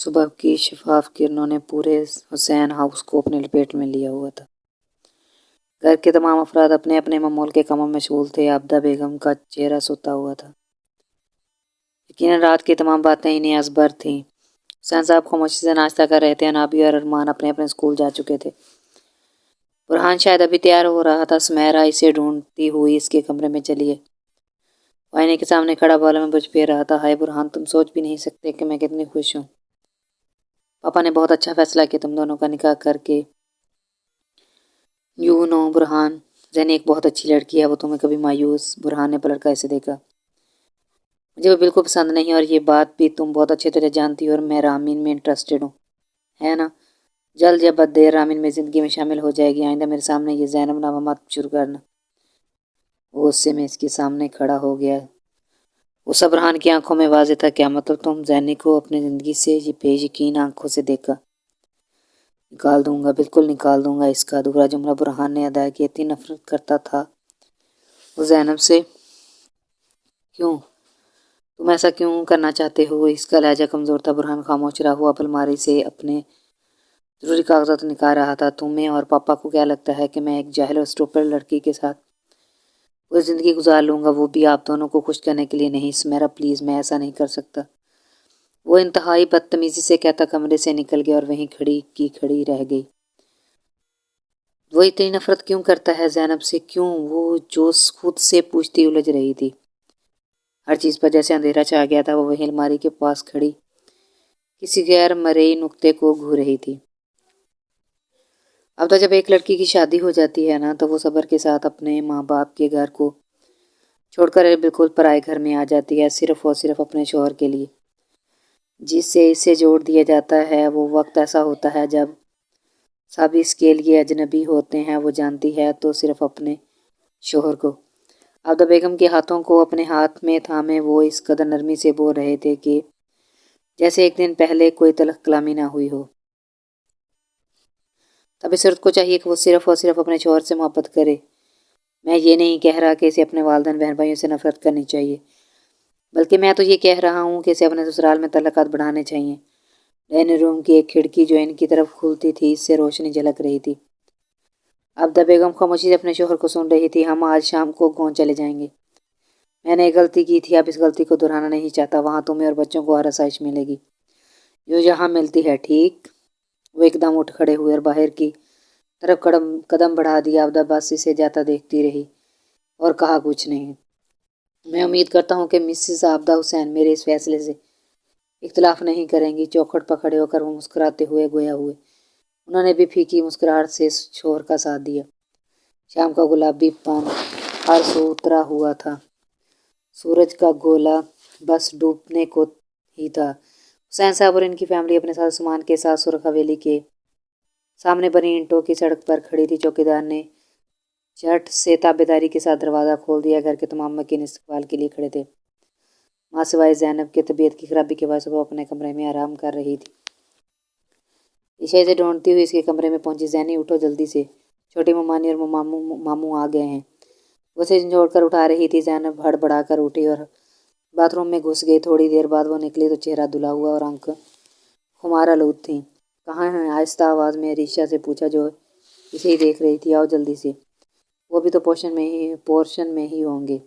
صبح کی شفاف کرنوں نے پورے حسین ہاؤس کو اپنے لپیٹ میں لیا ہوا تھا۔ گھر کے تمام افراد اپنے اپنے معمول کے کاموں میں مشغول تھے۔ عابدہ بیگم کا چہرہ سوتا ہوا تھا۔ یقیناً رات کی تمام باتیں انہیں ازبر تھیں۔ حسین صاحب خاموشی سے ناشتہ کر رہے تھے۔ نابی اور ارمان اپنے اپنے اسکول جا چکے تھے۔ برہان شاید ابھی تیار ہو رہا تھا۔ سمیرہ اسے ڈھونڈتی ہوئی اس کے کمرے میں چلی ہے۔ آئینے کے سامنے کھڑا بالوں میں بج پھیر رہا تھا۔ ہائے برہان، تم سوچ بھی نہیں سکتے کہ میں کتنی خوش ہوں۔ پاپا نے بہت اچھا فیصلہ کیا تم دونوں کا نکاح کر کے۔ یو نو برہان، زینی ایک بہت اچھی لڑکی ہے، وہ تمہیں کبھی مایوس۔ برہان نے پلٹ کر اسے دیکھا۔ مجھے وہ بالکل پسند نہیں، اور یہ بات بھی تم بہت اچھی طرح جانتی ہو، اور میں رامین میں انٹرسٹڈ ہوں، ہے نا؟ جلد یا بد دیر رامین میں زندگی میں شامل ہو جائے گی۔ آئندہ میرے سامنے یہ زینب نامہ مت شروع کرنا۔ غصے میں اس کے سامنے کھڑا ہو گیا۔ غصہ برہان کی آنکھوں میں واضح تھا۔ کیا مطلب تم زینی کو اپنی زندگی سے یہ بے یقین آنکھوں سے دیکھا؟ نکال دوں گا، بالکل نکال دوں گا اس کا ادھورا جملہ برہان نے ادا کیا۔ اتنی نفرت کرتا تھا وہ زینب سے۔ کیوں؟ تم ایسا کیوں کرنا چاہتے ہو؟ اس کا لہجہ کمزور تھا۔ برہان خاموش رہا۔ وہ الماری سے اپنے ضروری کاغذات نکال رہا تھا۔ تمہیں اور پاپا کو کیا لگتا ہے کہ میں ایک جاہل اور اسٹوپڈ لڑکی کے ساتھ پوری زندگی گزار لوں گا، وہ بھی آپ دونوں کو خوش کرنے کے لیے نہیں؟ سمیرہ پلیز، میں ایسا نہیں کر سکتا، وہ انتہائی بدتمیزی سے کہتا کمرے سے نکل گیا اور وہیں کھڑی کی کھڑی رہ گئی۔ وہ اتنی نفرت کیوں کرتا ہے زینب سے؟ کیوں؟ وہ جو خود سے پوچھتی الجھ رہی تھی۔ ہر چیز پر جیسے اندھیرا چھا گیا تھا۔ وہ وہیں الماری کے پاس کھڑی کسی غیر مرئی نقطے کو گھور رہی تھی۔ اب تو جب ایک لڑکی کی شادی ہو جاتی ہے نا، تو وہ صبر کے ساتھ اپنے ماں باپ کے گھر کو چھوڑ کر بالکل پرائے گھر میں آ جاتی ہے، صرف اور صرف اپنے شوہر کے لیے، جس سے اسے جوڑ دیا جاتا ہے۔ وہ وقت ایسا ہوتا ہے جب سب اس کے لیے اجنبی ہوتے ہیں۔ وہ جانتی ہے تو صرف اپنے شوہر کو۔ عابدہ بیگم کے ہاتھوں کو اپنے ہاتھ میں تھامے وہ اس قدر نرمی سے بول رہے تھے کہ جیسے ایک دن پہلے کوئی تلخ کلامی نہ ہوئی ہو۔ تب اس عورت کو چاہیے کہ وہ صرف اور صرف اپنے شوہر سے محبت کرے۔ میں یہ نہیں کہہ رہا کہ اسے اپنے والدین بہن بھائیوں سے نفرت کرنی چاہیے، بلکہ میں تو یہ کہہ رہا ہوں کہ اسے اپنے سسرال میں تعلقات بڑھانے چاہیے۔ ڈائننگ روم کی ایک کھڑکی جو ان کی طرف کھلتی تھی، اس سے روشنی جھلک رہی تھی۔ عابدہ بیگم خاموشی سے اپنے شوہر کو سن رہی تھی۔ ہم آج شام کو گون چلے جائیں گے۔ میں نے ایک غلطی کی تھی، اب اس غلطی کو دہرانا نہیں چاہتا۔ وہاں تمہیں اور بچوں کو ہر آسائش ملے گی جو یہاں ملتی ہے، ٹھیک؟ وہ ایک دم اٹھ کھڑے ہوئے اور باہر کی طرف قدم بڑھا دیا۔ عابدہ بس اسے جاتا دیکھتی رہی اور کہا کچھ نہیں۔ میں امید کرتا ہوں کہ مسز عابدہ حسین میرے اس فیصلے سے اختلاف نہیں کریں گی۔ چوکھٹ پر کھڑے ہو کر وہ مسکراتے ہوئے گویا ہوئے۔ انہوں نے بھی پھیکی مسکراہٹ سے شوہر کا ساتھ دیا۔ شام کا گلابی پن ہر سو اترا ہوا تھا۔ سورج کا گولا بس ڈوبنے کو ہی تھا۔ حسین صاحب اور ان کی فیملی اپنے ساز و سامان کے ساتھ سرخ حویلی کے سامنے بنی اینٹوں کی سڑک پر کھڑی تھی۔ چوکیدار نے جھٹ سے تابعداری کے ساتھ دروازہ کھول دیا۔ گھر کے تمام مکین استقبال کے لیے کھڑے تھے۔ ماں سوائے زینب کے طبیعت کی خرابی کے باعث وہ اپنے کمرے میں آرام کر رہی تھی۔ عشاء سے ڈھونڈتی ہوئی اس کے کمرے میں پہنچی۔ زینی اٹھو جلدی سے، چھوٹی ممانی اور ماموں آ گئے ہیں۔ وہ اسے جھنجھوڑ کر اٹھا رہی تھی۔ زینب ہڑبڑا کر اٹھی اور باتھ روم میں گھس گئی۔ تھوڑی دیر بعد وہ نکلی تو چہرہ دھلا ہوا اور آنکھ خمار آلود تھیں۔ کہاں ہیں؟ آہستہ آواز میں عریشہ سے پوچھا جو اسے ہی دیکھ رہی تھی۔ آؤ جلدی سے، وہ بھی تو پورشن میں ہی ہوں گے۔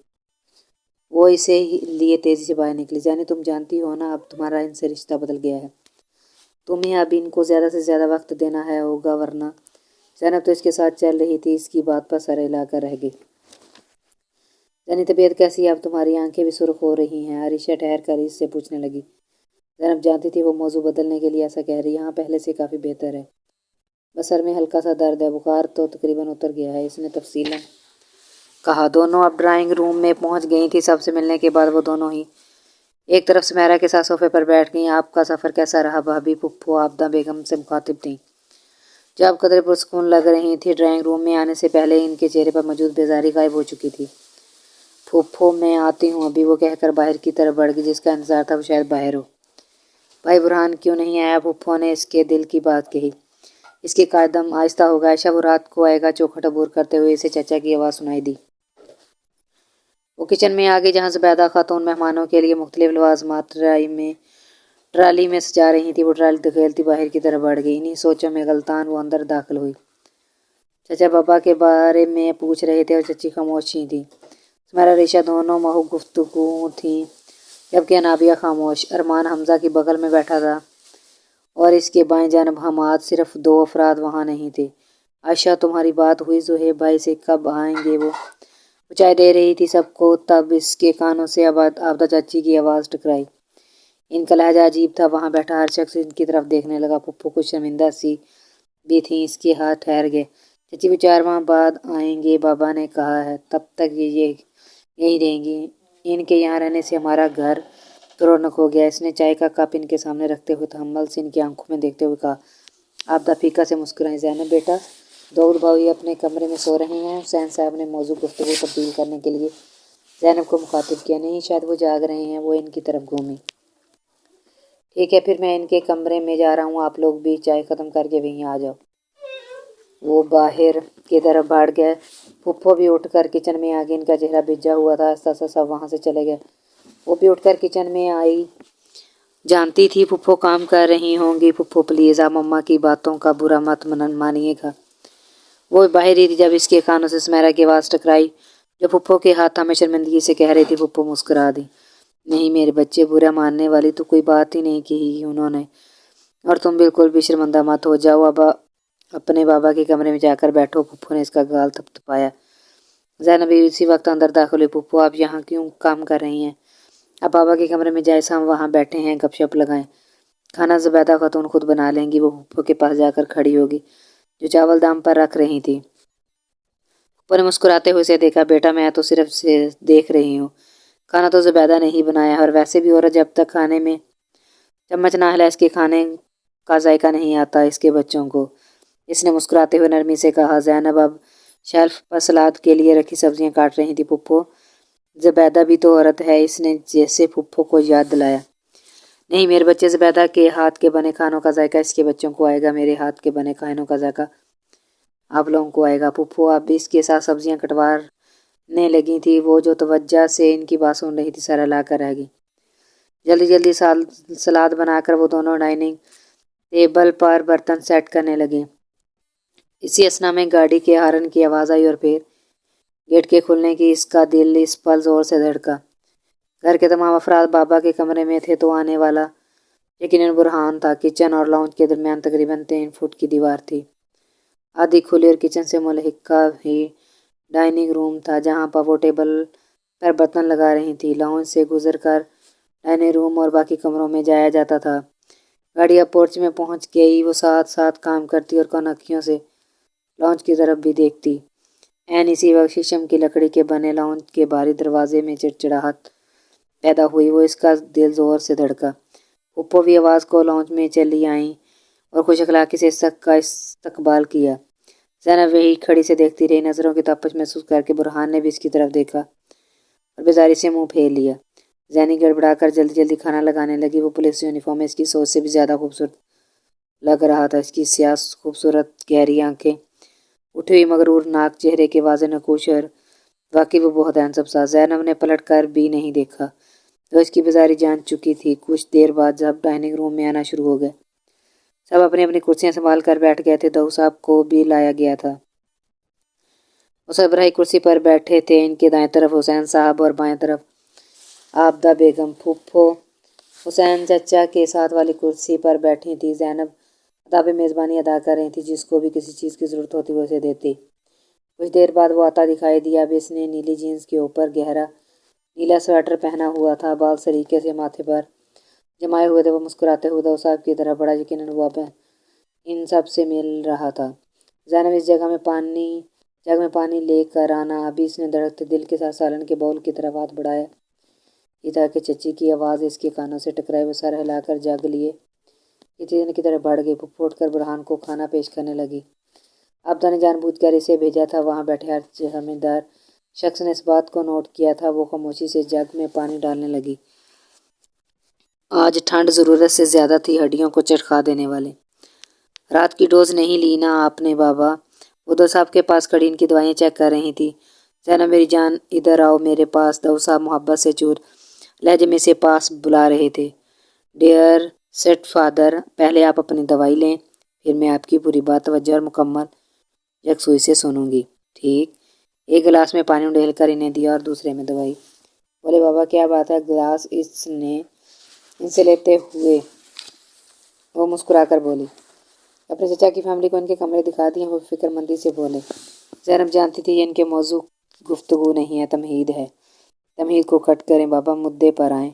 وہ اسے لیے تیزی سے باہر نکلی۔ زینی تم جانتی ہو نا، اب تمہارا ان سے رشتہ بدل گیا ہے۔ تمہیں اب ان کو زیادہ سے زیادہ وقت دینا ہے ہوگا، ورنہ زینب تو اس کے ساتھ چل رہی تھی۔ اس کی بات پر سر ہلا کر رہ گئی۔ زینی طبیعت کیسی ہے اب؟ تمہاری آنکھیں بھی سرخ ہو رہی ہیں، عریشہ ٹھہر کر اس سے پوچھنے لگی۔ زینب جانتی تھی وہ موضوع بدلنے کے لیے ایسا کہہ رہی۔ یہاں پہلے سے کافی بہتر ہے، بس سر میں ہلکا سا درد ہے، بخار تو تقریباً اتر گیا ہے، اس نے تفصیلاً کہا۔ دونوں اب ڈرائنگ روم میں پہنچ گئی تھیں۔ سب سے ملنے کے بعد وہ دونوں ہی ایک طرف سمیرہ کے ساتھ صوفے پر بیٹھ گئیں۔ آپ کا سفر کیسا رہا بھابھی؟ پھپھو عابدہ بیگم سے مخاطب تھیں جو اب قدرے پرسکون لگ رہی تھیں۔ ڈرائنگ روم میں آنے سے پہلے ان کے چہرے پر موجود بیزاری غائب ہو چکی تھی۔ پھپھو میں آتی ہوں ابھی، وہ کہہ کر باہر کی طرف بڑھ گئی۔ جس کا انتظار تھا وہ شاید باہر ہو۔ بھائی برہان کیوں نہیں آیا؟ پھپھو نے اس کے دل کی بات کہی۔ اس کے قدم آہستہ ہو گئے۔ عائشہ وہ رات کو آئے گا، چوکھٹ عبور کرتے ہوئے اسے چچا کی آواز سنائی دی۔ وہ کچن میں آ گئی جہاں زبیدہ خاتون مہمانوں کے لیے مختلف لوازمات ٹرائی میں ट्राली में सजा रही थी। वो ट्राली धकेलती बाहर की तरफ बढ़ गई। इन्हीं सोचों में गलतान वो अंदर दाखिल हुई। चचा बाबा के बारे में पूछ रहे थे और चची खामोशी थी। सुमेरा रेशा दोनों महू गुफ्तगू थी, जबकि अनाबिया खामोश। अरमान हमजा की बगल में बैठा था और इसके बाएं जानब हमाद। सिर्फ 2 अफराद वहाँ नहीं थे। आयशा, तुम्हारी बात हुई ज़ुहैब भाई से? कब आएंगे वो? चाय दे रही थी सबको, तब इसके कानों से आबदा चाची की आवाज़ टकराई। इनका लहजा अजीब था। वहाँ बैठा हर शख्स इनकी तरफ देखने लगा। पुप्पो कुछ शर्मिंदा सी भी थी। इसके हाथ ठहर गए। चची भी 4 माह बाद आएंगे, बाबा ने कहा है। तब तक ये यहीं रहेंगी। इनके यहाँ रहने से हमारा घर रौनक हो गया। इसने चाय का कप इनके सामने रखते हुए तहम्मुल से इनकी आंखों में देखते हुए कहा। आबदा फीका से मुस्कुराई। ज़ैनब बेटा, दाऊद भाई अपने कमरे में सो रहे हैं। हुसैन साहब ने मौजू गुफ्तगू तब्दील करने के लिए ज़ैनब को मुखातिब किया। नहीं, शायद वो जाग रहे हैं। वो इनकी तरफ घूमी। ठीक है, फिर मैं इनके कमरे में जा रहा हूँ। आप लोग भी चाय ख़त्म करके वहीं आ जाओ। वो बाहर की तरफ भाग गए। पुप्पो भी उठकर किचन में आ गई। इनका चेहरा भिजा हुआ था। आस्ता आस्ता सब वहाँ से चले गए। वो भी उठकर किचन में आई। जानती थी पुप्पो काम कर रही होंगी। पुप्पो प्लीज़, आप मम्मा की बातों का बुरा मत मानिएगा। वो बाहर ही थी जब इसके कानों से सुमेरा की आवाज़ टकराई, जो पुप्पो के हाथ में शर्मिंदगी से कह रही थी। पुप्पो मुस्कुरा दी। नहीं मेरे बच्चे, बुरा मानने वाली तो कोई बात ही नहीं की उन्होंने, और तुम बिल्कुल भी शर्मिंदा मत हो जाओ। अब अपने बाबा के कमरे में जाकर बैठो। पुप्पो ने इसका गाल थपथपाया। ज़ैनब इसी वक्त अंदर दाखिल हुई। पुप्पो, आप यहाँ क्यों काम कर रही हैं? अब बाबा के कमरे में जैसा हम वहाँ बैठे हैं, गपशप लगाएं। खाना ज़ुबैदा खातून खुद बना लेंगी। वो पुप्पो के पास जाकर खड़ी होगी, जो चावल दाम पर रख रही थी। पुप्पो ने मुस्कुराते हुए उसे देखा। बेटा, मैं तो सिर्फ से देख रही हूँ। खाना तो ज़ुबैदा ने ही बनाया, और वैसे भी औरत जब तक खाने में चम्मच ना हिलाए, इसके खाने का जायका नहीं आता इसके बच्चों को। इसने मुस्कुराते हुए नरमी से कहा। ज़ैनब अब शेल्फ पर सलाद के लिए रखी सब्जियां काट रही थी। पुप्पो, ज़ुबैदा भी तो औरत है, इसने जैसे पुप्पो को याद दिलाया। नहीं मेरे बच्चे, ज़ुबैदा के हाथ के बने खानों का जायका इसके बच्चों को आएगा। मेरे हाथ के बने खानों का जायका आप लोगों को आएगा। पुप्पो अब इसके साथ सब्जियां कटवाने लगी थी। वो जो तवज्जो से इनकी बात सुन रही थी, सर हिलाकर रह गई। जल्दी जल्दी सलाद बनाकर वो दोनों डाइनिंग टेबल पर बर्तन सेट करने लगे। इसी असना में गाड़ी के हॉर्न की आवाज़ आई और फिर गेट के खुलने की। इसका दिल इस पल जोर से धड़का। घर के तमाम अफराद बाबा के कमरे में थे तो आने वाला यकीनन बुरहान था। किचन और लाउंज के दरमियान तकरीबन 3 फुट की दीवार थी। आधी खुली, और किचन से मुल्हिका ही डाइनिंग रूम था, जहाँ पर वो टेबल पर बर्तन लगा रही थी। लाउंज से गुजर कर डाइनिंग रूम और बाकी कमरों में जाया जाता था। गाड़ी अब पोर्च में पहुंच गई। वो साथ साथ काम करती और कनखियों से लाउंज की तरफ भी देखती। एन इसी वक्त शीशम की लकड़ी के बने लाउंज के बाहरी दरवाजे में चिड़चिड़ाहट पैदा हुई। वो इसका दिल जोर से धड़का। पुप्पो भी आवाज़ को लाउंज में चली आई और खुश अखलाकी से शक का इस्तकबाल किया। ज़ैनब वही खड़ी से देखती रही। नज़रों की तपश महसूस करके बुरहान ने भी इसकी तरफ देखा और बेजारी से मुंह फेर लिया। जैनी गड़बड़ाकर जल्दी जल्दी खाना लगाने लगी। वो पुलिस यूनिफॉर्म में इसकी सोच से भी ज़्यादा खूबसूरत लग रहा था। इसकी स्याह खूबसूरत गहरी आंखें, उठी हुई मगरूर नाक, चेहरे के वाज़ेह नकूश, और वाकई वो बहुत हैंडसम सा। ज़ैनब ने पलट कर भी नहीं देखा तो इसकी बेजारी जान चुकी थी। कुछ देर बाद जब डाइनिंग रूम में आना शुरू हो गए, सब अपनी अपनी कुर्सियां संभाल कर बैठ गए थे। दाऊद साहब को भी लाया गया था। वो सब रही कुर्सी पर बैठे थे। इनके दाएं तरफ हुसैन साहब और बाएं तरफ आबदा बेगम। फूफो हुसैन चचा के साथ वाली कुर्सी पर बैठी थी। ज़ैनब अदाब मेज़बानी अदा कर रही थी। जिसको भी किसी चीज़ की ज़रूरत होती वो उसे देती। कुछ देर बाद वो आता दिखाई दिया। अब इसने नीली जीन्स के ऊपर गहरा नीला स्वेटर पहना हुआ था। बाल सलीके से माथे पर जमाए हुए थे। वो मुस्कुराते हुए दाऊद साहब की तरफ बड़ा। यकीनन वो अब इन सब से मिल रहा था। ज़ैनब, इस जग में पानी लेकर आना। अभी इसने धड़कते दिल के साथ सालन के बाउल की तरफ हाथ बढ़ाया। इधर के चची की आवाज़ इसके कानों से टकराई। वो सर हिलाकर जग लिए किचन की तरफ बढ़ गई। फुप्पो उठकर बुरहान को खाना पेश करने लगी। आबदा ने जानबूझकर इसे भेजा था। वहाँ बैठे हर जमींदार शख्स ने इस बात को नोट किया था। वो खामोशी से जग में पानी डालने लगी। आज ठंड ज़रूरत से ज़्यादा थी, हड्डियों को चटखा देने वाली। रात की डोज नहीं ली ना आपने बाबा? वो दाऊद साहब के पास खड़ी इनकी दवाइयाँ चेक कर रही थी। ज़ैनब, मेरी जान इधर आओ मेरे पास। दाऊद साहब मोहब्बत से चूर लहजे में से पास बुला रहे थे। डियर सेट फादर, पहले आप अपनी दवाई लें, फिर मैं आपकी पूरी बात तवज्जो और मुकम्मल यकसुई से सुनूंगी। ठीक। एक गिलास में पानी उंडेल कर इन्हें दिया और दूसरे में दवाई। बोले बाबा क्या बात है, गिलास इनसे लेते हुए वो मुस्कुराकर बोली। अपने चचा की फैमिली को इनके कमरे दिखा दिए। वो फिक्रमंदी से बोले। ज़ैनब जानती थी इनके मौजू गुफ्तगू नहीं है, तमहीद है। तमहीद को कट करें बाबा, मुद्दे पर आएं।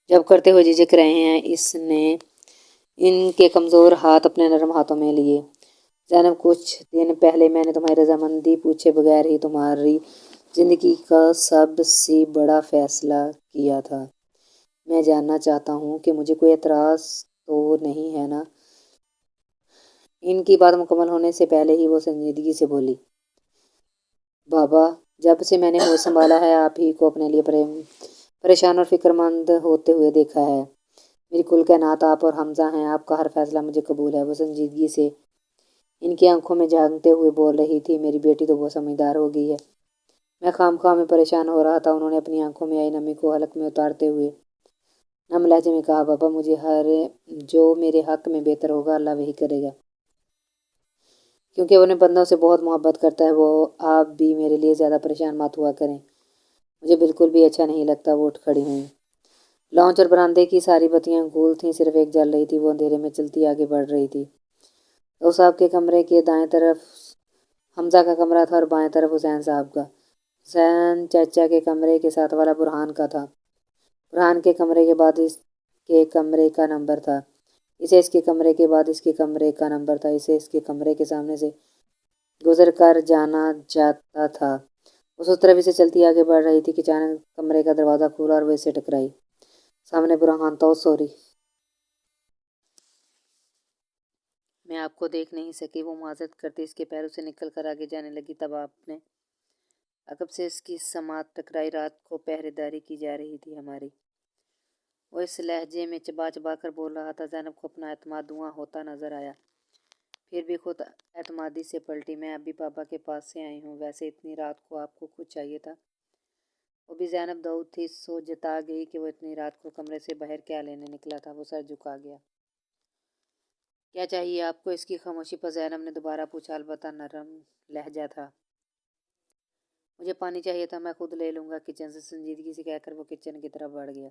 जब करते हुए झिझक रहे हैं, इसने इनके कमज़ोर हाथ अपने नरम हाथों में लिए। ज़ैनब, कुछ दिन पहले मैंने तुम्हारी रजामंदी पूछे बगैर ही तुम्हारी ज़िंदगी का सबसे बड़ा फैसला किया था। मैं जानना चाहता हूँ कि मुझे कोई एतराज़ तो नहीं है ना? इनकी बात मुकम्मल होने से पहले ही वो संजीदगी से बोली। बाबा, जब से मैंने होश संभाला है आप ही को अपने लिए परेशान और फिक्रमंद होते हुए देखा है। मेरी कुल कायनात आप और हमजा हैं। आपका हर फैसला मुझे कबूल है। वो संजीदगी से इनकी आंखों में झांकते हुए बोल रही थी। मेरी बेटी तो बहुत समझदार हो गई है। मैं खामख्वाह में परेशान हो रहा था। उन्होंने अपनी आंखों में आई नमी को हलक में उतारते हुए नम लहजे में कहा, बाबा मुझे जो मेरे हक में बेहतर होगा अल्लाह वही करेगा, क्योंकि वो उन्हें बंदों से बहुत मोहब्बत करता है। वो आप भी मेरे लिए ज़्यादा परेशान मत हुआ करें। मुझे बिल्कुल भी अच्छा नहीं लगता। वो उठ खड़ी हुई। लॉन्च और बरामदे की सारी बत्तियां गुल थीं, सिर्फ एक जल रही थी। वो अंधेरे में चलती आगे बढ़ रही थी। तो साहब के कमरे के दाएं तरफ हमजा का कमरा था और बाएं तरफ हुसैन साहब का। हुसैन चाचा के कमरे के साथ वाला बुरहान का था। बुरहान के कमरे के बाद इसके कमरे का नंबर था। इसे इसके कमरे के बाद इसके कमरे का नंबर था। इसे इसके कमरे के सामने से गुजर कर जाना जाता था। उस तरफ इसे चलती आगे बढ़ रही थी कि अचानक कमरे का दरवाज़ा खुला और वो इसे टकराई। सामने बुरहान था। सॉरी, मैं आपको देख नहीं सकी। वो माजरत करते इसके पैरों से निकल कर आगे जाने लगी। तब आपने अकब से इसकी समात टकराई। रात को पहरेदारी की जा रही थी हमारी। वो इस लहजे में चबा चबा कर बोल रहा था। ज़ैनब को अपना एतमाद धुआं होता नजर आया, फिर भी खुद एतमादी से पलटी। मैं अभी पापा के पास से आई हूँ। वैसे इतनी रात को आपको कुछ चाहिए था? वो भी ज़ैनब दाऊद थी, सो जता गई कि वो इतनी रात को कमरे से बाहर क्या लेने निकला था। वो सर झुका गया। क्या चाहिए आपको? इसकी खामोशी पर ज़ैनब ने दोबारा पूछा, अलबत्ता नरम लहजा था। मुझे पानी चाहिए था, मैं खुद ले लूँगा किचन से, संजीदगी से कहकर वो किचन की तरफ बढ़ गया।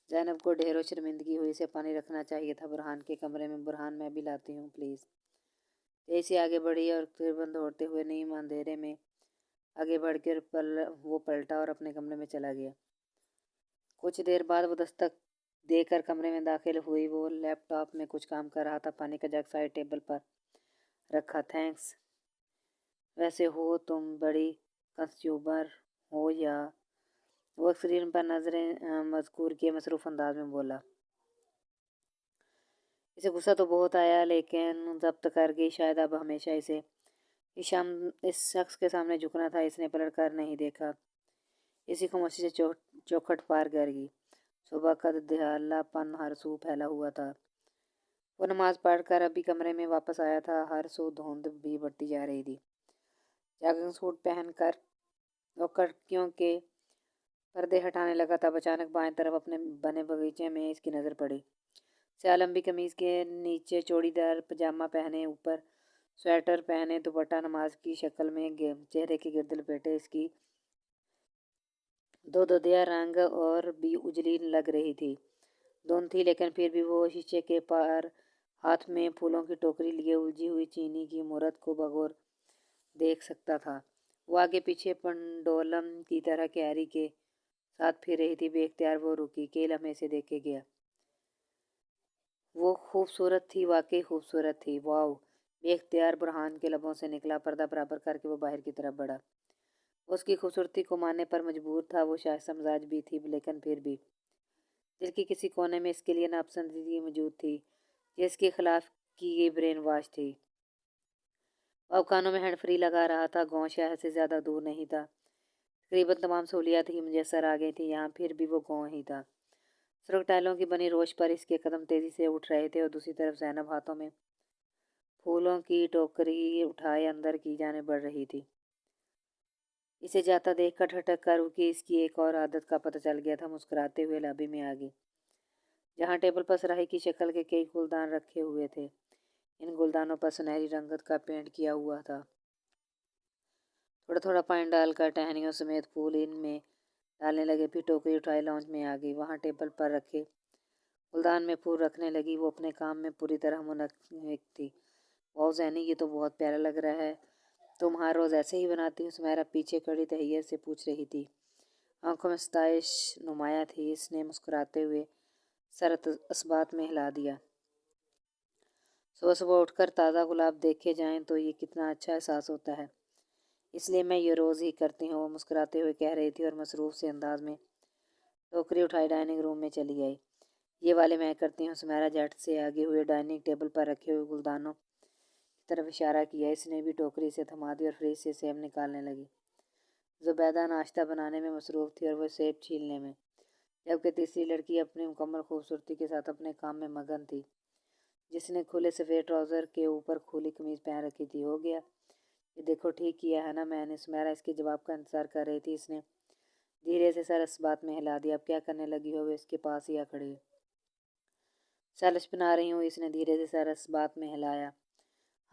ज़ैनब को ढेरों शर्मिंदगी हुई। से पानी रखना चाहिए था बुरहान के कमरे में। बुरहान, मैं भी लाती हूँ प्लीज़। तेज़ी से आगे बढ़ी और तकरीबन दौड़ते हुए नीम अंधेरे में आगे बढ़कर वो पलटा और अपने कमरे में चला गया। कुछ देर बाद वो दस्तक देकर कमरे में दाखिल हुई। वो लैपटॉप में कुछ काम कर रहा था। पानी का जग साइड टेबल पर रखा। थैंक्स। वैसे हो तुम बड़ी कंज्यूमर हो या? वो स्क्रीन पर नजरें मजकूर किए मसरूफ़ अंदाज में बोला। इसे गुस्सा तो बहुत आया, लेकिन जब्त कर गई। शायद अब हमेशा इसे इस शख्स के सामने झुकना था। इसने पलट कर नहीं देखा। इसी खामोशी से चौखट पार कर गई। सुबह का दिहालापन हर सू फैला हुआ था। वो नमाज पढ़कर अभी कमरे में वापस आया था। हर सू धुंध भी बढ़ती जा रही थी। जॉगिंग सूट पहनकर वो खिड़कियों के पर्दे हटाने लगा। तब अचानक बाएं तरफ अपने बने बगीचे में इसकी नज़र पड़ी। स्याह लंबी कमीज के नीचे चौड़ीदार पजामा पहने, ऊपर स्वेटर पहने, दुपट्टा नमाज की शक्ल में चेहरे के गिर्द लपेटे। इसकी दोदिया रंग और भी उजली लग रही थी। धुंध थी, लेकिन फिर भी वो शीशे के पार हाथ में फूलों की टोकरी लिए उलझी हुई चीनी की मूरत को बगौर देख सकता था। वो आगे पीछे पंडोलम की तरह क्यारी के साथ फिर रही थी। बेख्तियार वो रुकी। कई लम्हे से देखे गया। वो खूबसूरत थी, वाकई खूबसूरत थी। वाह! बेख्तियार बुरहान के लबों से निकला। पर्दा बराबर करके वो बाहर की तरफ बढ़ा। उसकी खूबसूरती को मानने पर मजबूर था। वो शायद समझाज भी थी, लेकिन फिर भी दिल के किसी कोने में इसके लिए नापसंदीदगी मौजूद थी, जिसके खिलाफ की गई ब्रेन वॉश थी। वह कानों में हैंड फ्री लगा रहा था। गाँव शहर से ज़्यादा दूर नहीं था। तकरीबन तमाम सहूलियात ही मुयसर आ गई थी यहाँ। फिर भी वो गाँव ही था। सड़क टाइलों की बनी रोश पर इसके कदम तेजी से उठ रहे थे और दूसरी तरफ ज़ैनब हाथों में फूलों की टोकरी उठाए अंदर की जाने बढ़ रही थी। इसे जाता देखकर ठटक कर रुकी। इसकी एक और आदत का पता चल गया था। मुस्कुराते हुए लॉबी में आ गई। जहाँ टेबल पर सुराही की शक्ल के कई गुलदान रखे हुए थे। इन गुलदानों पर सुनहरी रंगत का पेंट किया हुआ था। थोड़ा थोड़ा पानी डालकर टहनियों समेत फूल इनमें डालने लगे। फिर टोकरी उठाई लॉन्च में आ गई। वहाँ टेबल पर रखे गुलदान में फूल रखने लगी। वो अपने काम में पूरी तरह मुनहमिक थी। वाह ज़ैनी, ये तो बहुत प्यारा लग रहा है। तुम हर रोज़ ऐसे ही बनाती हो? सुमैरा पीछे खड़ी तहैयर से पूछ रही थी। आंखों में सताइश नुमाया थी। इसने मुस्कुराते हुए सर इस्बात में हिला दिया। सुबह सुबह उठकर ताज़ा गुलाब देखे जाएं तो ये कितना अच्छा एहसास होता है, इसलिए मैं ये रोज़ ही करती हूँ। वो मुस्कुराते हुए कह रही थी और मसरूफ़ से अंदाज में टोकरी उठाई डाइनिंग रूम में चली आई। ये वाले मैं करती हूँ। सुमैरा झट से आगे हुए डाइनिंग टेबल पर रखे हुए गुलदानों की तरफ इशारा किया। इसने भी टोकरी से थमा दी और फ्रिज से सेब निकालने लगी। ज़ुबैदा नाश्ता बनाने में मसरूफ़ थी और वह सेब छीलने में, जबकि तीसरी लड़की अपनी मुकम्मल खूबसूरती के साथ अपने काम में मगन थी, जिसने खुले सफ़ेद ट्राउज़र के ऊपर खुली कमीज़ पहन रखी थी। हो गया? ये देखो, ठीक किया है ना मैंने? सुमैरा इसके जवाब का इंतज़ार कर रही थी। इसने धीरे से सर इस बात में हिला दिया। अब क्या करने लगी हो? वे इसके पास ही आ खड़ी। सैलश बना रही हूँ। इसने धीरे से सर इस बात में हिलाया।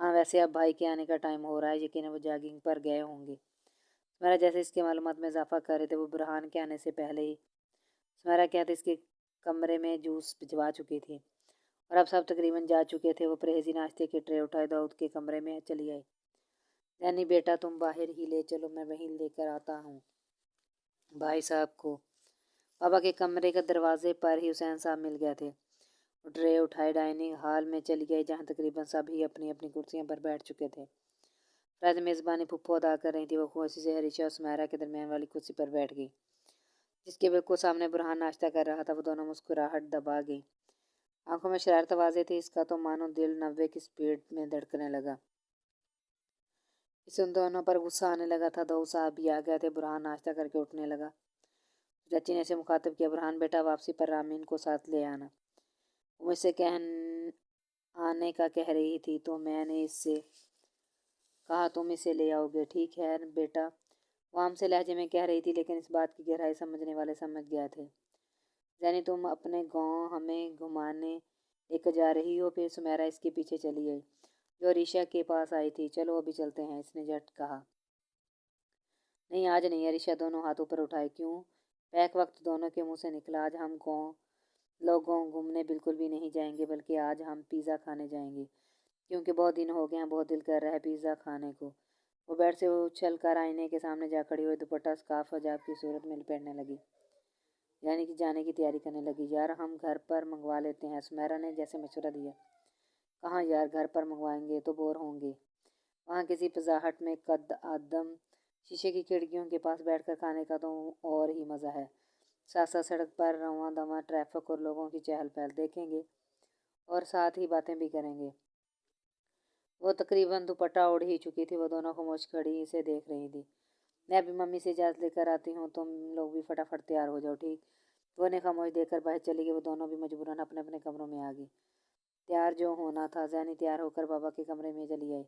हाँ, वैसे अब भाई के आने का टाइम हो रहा है। यकीनन वो जॉगिंग पर गए होंगे। सुमैरा जैसे इसके मालूमात में इजाफा कर रहे थे। वो बुरहान के आने से पहले ही सुमैरा क्या था, इसके कमरे में जूस भिजवा चुकी थी और अब सब तकरीबन जा चुके थे। वो परहेजी नाश्ते की ट्रे उठाए दाऊद के कमरे में चली आई। यानी बेटा, तुम बाहर ही ले चलो, मैं वहीं लेकर आता हूँ भाई साहब को। पापा के कमरे के दरवाजे पर ही हुसैन साहब मिल गए थे। ट्रे उठाए डाइनिंग हॉल में चली गई, जहाँ तकरीबन सभी अपनी अपनी कुर्सियों पर बैठ चुके थे। रात मेज़बानी फुप्पो अदा कर रही थी। वो खुशी से हरीशा और सुमैरा के दरमियान वाली कुर्सी पर बैठ गई, जिसके बिल्कुल सामने बुरहान नाश्ता कर रहा था। वो दोनों मुस्कुराहट दबा गई। आंखों में शरारत वाज़ेह थी। इसका तो मानो दिल 90 की स्पीड में धड़कने लगा। इसे उन दोनों पर गुस्सा आने लगा था। दाऊद साहब भी आ गए थे। बुरहान नाश्ता करके उठने लगा। चाची ने इसे मुखातिब किया। बुरहान बेटा, वापसी पर रामीन को साथ ले आना। वो मुझसे आने का कह रही थी तो मैंने इससे कहा तुम इसे ले आओगे। ठीक है बेटा, वो हमसे लहजे में कह रही थी, लेकिन इस बात की गहराई समझने वाले समझ गए थे। जैनी, तुम अपने गांव हमें घुमाने लेकर जा रही हो? फिर सुमैरा इसके पीछे चली गई, जो अरीशा के पास आई थी। चलो अभी चलते हैं, इसने झट कहा। नहीं, आज नहीं। अरीशा दोनों हाथ ऊपर उठाए। क्यों? बैक वक्त दोनों के मुंह से निकला। आज हम लोगों घूमने बिल्कुल भी नहीं जाएंगे, बल्कि आज हम पिज़्ज़ा खाने जाएंगे, क्योंकि बहुत दिन हो गए हैं। बहुत दिल कर रहा है पिज़्ज़ा खाने को। वो बेड से उछल कर आईने के सामने जा खड़ी हुई। दुपट्टा स्कार्फ हिजाब की सूरत में लपेटने लगी, यानी कि जाने की तैयारी करने लगी। यार, हम घर पर मंगवा लेते हैं, सुमैरा ने जैसे मशवरा दिया। कहाँ यार, घर पर मंगवाएंगे तो बोर होंगे। वहाँ किसी पिज़्ज़ा हट में कद आदम शीशे की खिड़कियों के पास बैठकर खाने का तो और ही मज़ा है। साथ साथ सड़क पर रवां दवां ट्रैफिक और लोगों की चहल पहल देखेंगे और साथ ही बातें भी करेंगे। वो तकरीबन दुपट्टा ओढ़ ही चुकी थी। वो दोनों खामोश खड़ी इसे देख रही थी। मैं अभी मम्मी से इजाज़त लेकर आती हूँ, तुम लोग भी फटाफट तैयार हो जाओ, ठीक? वो ने खामोश देखकर बाहर चली गई। वो दोनों भी मजबूरन अपने अपने कमरों में आ गई। तैयार जो होना था, जैनी तैयार होकर बाबा के कमरे में चली आई।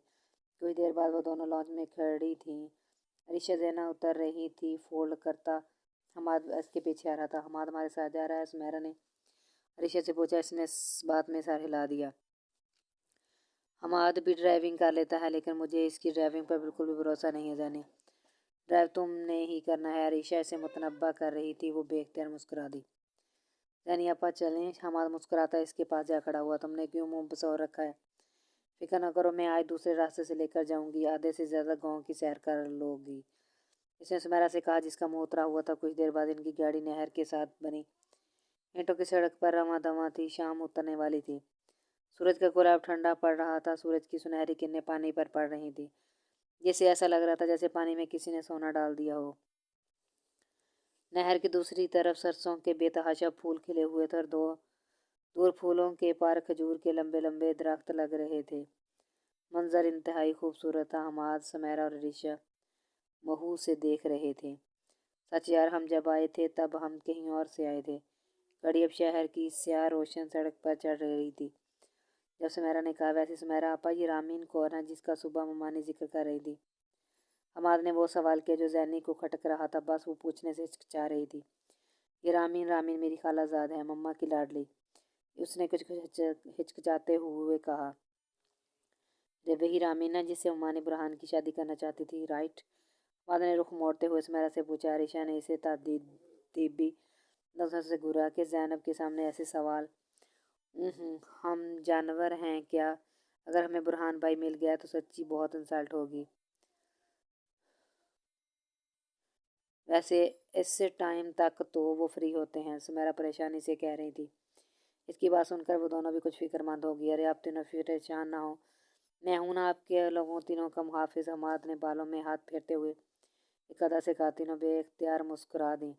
कुछ देर बाद वो दोनों लॉन्च में खड़ी थीं। अरीशा ज़ैना उतर रही थी, फोल्ड करता। हमाद इसके पीछे आ रहा था। हमाद हमारे साथ जा रहा है? सुमैरा ने अरीशा से पूछा। इसने इस बात में सर हिला दिया। हमाद भी ड्राइविंग कर लेता है, लेकिन मुझे इसकी ड्राइविंग पर बिल्कुल भी भरोसा नहीं है ज़ैनी। ड्राइव तुमने ही करना है। अरीशा इसे मुतनब्बा कर रही थी। वो बेख्तियार मुस्कुरा दी। ज़ैनी, अपा चलें? हमाद मुस्कुराता इसके पास जा खड़ा हुआ। तुमने क्यों मुंह बसौर रखा है? फिक्र न करो, मैं आज दूसरे रास्ते से लेकर जाऊंगी। आधे से ज़्यादा गांव की सैर कर लोगी, इसने सुमैरा से कहा, जिसका मुंह उतरा हुआ था। कुछ देर बाद इनकी गाड़ी नहर के साथ बनी ईंटों की सड़क पर रवां दवां थी। शाम उतरने वाली थी। सूरज का कोरा अब ठंडा पड़ रहा था। सूरज की सुनहरी किरणें पानी पर पड़ रही थी, जिससे ऐसा लग रहा था जैसे पानी में किसी ने सोना डाल दिया हो। नहर की दूसरी तरफ सरसों के बेतहाशा फूल खिले हुए थे और दूर फूलों के पार खजूर के लंबे लंबे दरख्त लग रहे थे। मंजर इंतहाई खूबसूरत था। हमाद, सुमैरा और अरीशा महू से देख रहे थे। सच यार, हम जब आए थे तब हम कहीं और से आए थे। गाड़ी अब शहर की स्याह रोशन सड़क पर चढ़ रही थी। जब सुमैरा ने कहा, वैसे सुमैरा आपा, ये रामीन कौन है जिसका सुबह मम्मा ने जिक्र कर रही थी? हमाद ने वो सवाल किया जो जैनी को खटक रहा था। बस वो पूछने से हिचकिचा रही थी। ये रामीन रामीन मेरी खालाजाद है, मम्मा की लाडली। उसने कुछ हिचकिचाते हुए कहा। वही रामीना जिससे उमानी बुरहान की शादी करना चाहती थी, राइट? बाद ने रुख मोड़ते हुए सुमेरा से पूछा। अरीशा ने इसे तादीबी नजर से घूरा कि ज़ैनब के सामने ऐसे सवाल। हम जानवर हैं क्या? अगर हमें बुरहान भाई मिल गया तो सच्ची बहुत इंसल्ट होगी। वैसे इस टाइम तक तो वो फ्री होते हैं, सुमेरा परेशानी से कह रही थी। इसकी बात सुनकर वो दोनों भी कुछ फिक्रमंद हो गई। अरे आप तीनों परेशान ना हो, मैं हूं ना आपके लोगों तीनों का मुहाफिज। हमाद ने बालों में हाथ फेरते हुए एक अदा से कहा। तीनों बेख्तियार मुस्कुरा दी।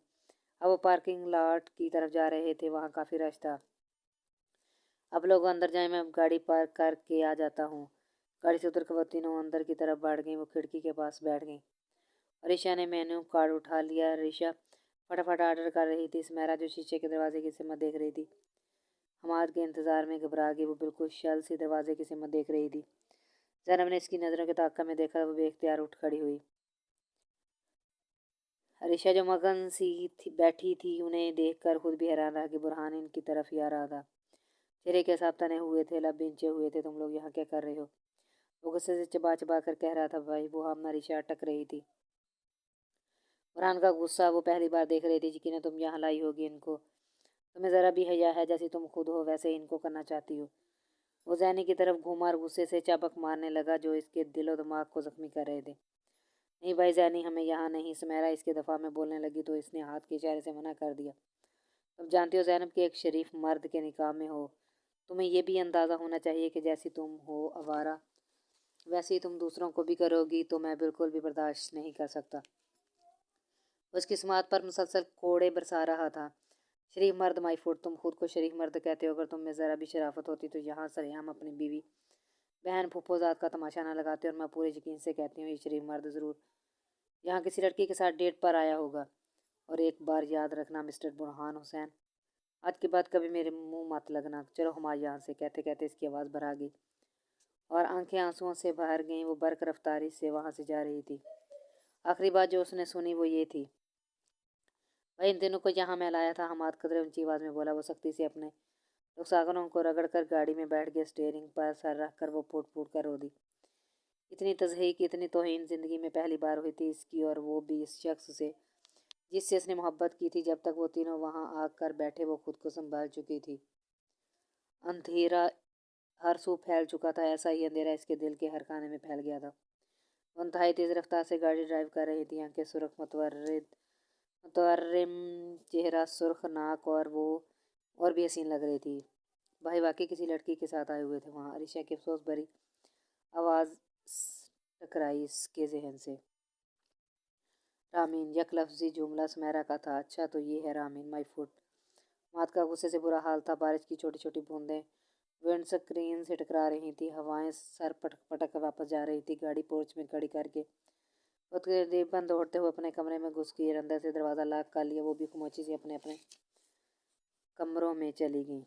अब वो पार्किंग लॉट की तरफ जा रहे थे। वहाँ काफ़ी रश था। अब लोग अंदर जाए, मैं गाड़ी पार्क करके आ जाता हूँ। गाड़ी से उतरकर वो तीनों अंदर की तरफ बढ़ गई। वो खिड़की के पास बैठ गई। ऋषा ने मेन्यू कार्ड उठा लिया। ऋषा फटाफट ऑर्डर कर रही थी। सुमेरा जो शीशे के दरवाजे की सिमत देख रही थी, हमाद के इंतजार में घबरा गई। वो बिल्कुल शल सी दरवाजे की सिमत देख रही थी। ज़ैनब ने इसकी नज़रों के ताक़ा में देखा। वो बेख्तियार उठ खड़ी हुई। ऋषा जो मगन सी बैठी थी, उन्हें देखकर खुद भी हैरान रहा कि बुरहान इनकी तरफ ही आ रहा था। चेहरे के साफ तने हुए थे, लब बिंचे हुए थे। तुम लोग यहाँ क्या कर रहे हो? वो गुस्से से चबा चबा कर कह रहा था। भाई वो हम ऋषा अटक रही थी। बुरहान का गुस्सा वो पहली बार देख रही थी। यकीनन तुम यहाँ लाई होगी इनको। तुम्हें ज़रा भी हया है? जैसी तुम खुद हो वैसे इनको करना चाहती हो। वो ज़ैनी की तरफ घूमा और गुस्से से चाबक मारने लगा जो इसके दिलो दिमाग को जख्मी कर रहे थे। नहीं भाई ज़ैनी, हमें यहाँ नहीं। सुमेरा इसके दफ़ा में बोलने लगी तो इसने हाथ के इशारे से मना कर दिया। तुम जानती हो ज़ैनब के एक शरीफ मर्द के निकाह में हो। तुम्हें यह भी अंदाज़ा होना चाहिए कि जैसी तुम हो आवारा, वैसे ही तुम दूसरों को भी करोगी। तो मैं बिल्कुल भी बर्दाश्त नहीं कर सकता। उसकी समात पर मुसलसल कोड़े बरसा रहा था। शरीफ मर्द माई फुट, तुम खुद को शरीफ मर्द कहते हो। अगर तुम में ज़रा भी शराफत होती तो यहाँ सरेआम अपनी बीवी बहन फुफ्फोजात का तमाशा न लगाते। और मैं पूरे यकीन से कहती हूँ ये शरीफ मर्द ज़रूर यहाँ किसी लड़की के साथ डेट पर आया होगा। और एक बार याद रखना मिस्टर बुरहान हुसैन, आज के बाद कभी मेरे मुंह मत लगना। चलो हमारे यहाँ से। कहते कहते इसकी आवाज़ भरा गई और आंखें आंसुओं से भर गईं। वो बर्क रफ्तारी से वहाँ से जा रही थी। आखिरी बात जो उसने सुनी वो ये थी, भाई इन दिनों को यहाँ मैं लाया था। हमाद कदरे ऊंची आवाज़ में बोला। वो सख्ती से अपने रुखसारों को रगड़ कर गाड़ी में बैठ गया। स्टीयरिंग पर सर रख कर वो फूट फूट कर रो दी। इतनी तज़हीक, इतनी तौहीन ज़िंदगी में पहली बार हुई थी इसकी, और वो भी इस शख्स से जिससे उसने मोहब्बत की थी। जब तक वो तीनों वहाँ आकर बैठे वो खुद को संभाल चुकी थी। अंधेरा हर सू फैल चुका था। ऐसा ही अंधेरा इसके दिल के हर खाने में फैल गया था। वो इंतहाई तेज़ रफ्तार से गाड़ी ड्राइव कर रही थी। आंखें सुर्ख मुतवर्रिम चेहरा, सुर्ख नाक, और वो और भी हसीन लग रही थी। भाई वाकई किसी लड़की के साथ आए हुए थे वहाँ। अरीशा की अफसोस भरी आवाज़ टकराई इसके जहन से। रामीन, यक लफ्ज़ी जुमला सुमेरा का था। अच्छा तो ये है रामीन माई फुट। मात का गुस्से से बुरा हाल था। बारिश की छोटी छोटी बूंदें विंड स्क्रीन से टकरा रही थी। हवाएं सर पटक पटक वापस जा रही थी। गाड़ी पोर्च में खड़ी करके वो तकरीबन दौड़ते हुए अपने कमरे में घुस गई। अंदर से दरवाज़ा लॉक कर लिया। वो भी खामोशी से अपने अपने कमरों में चली गई।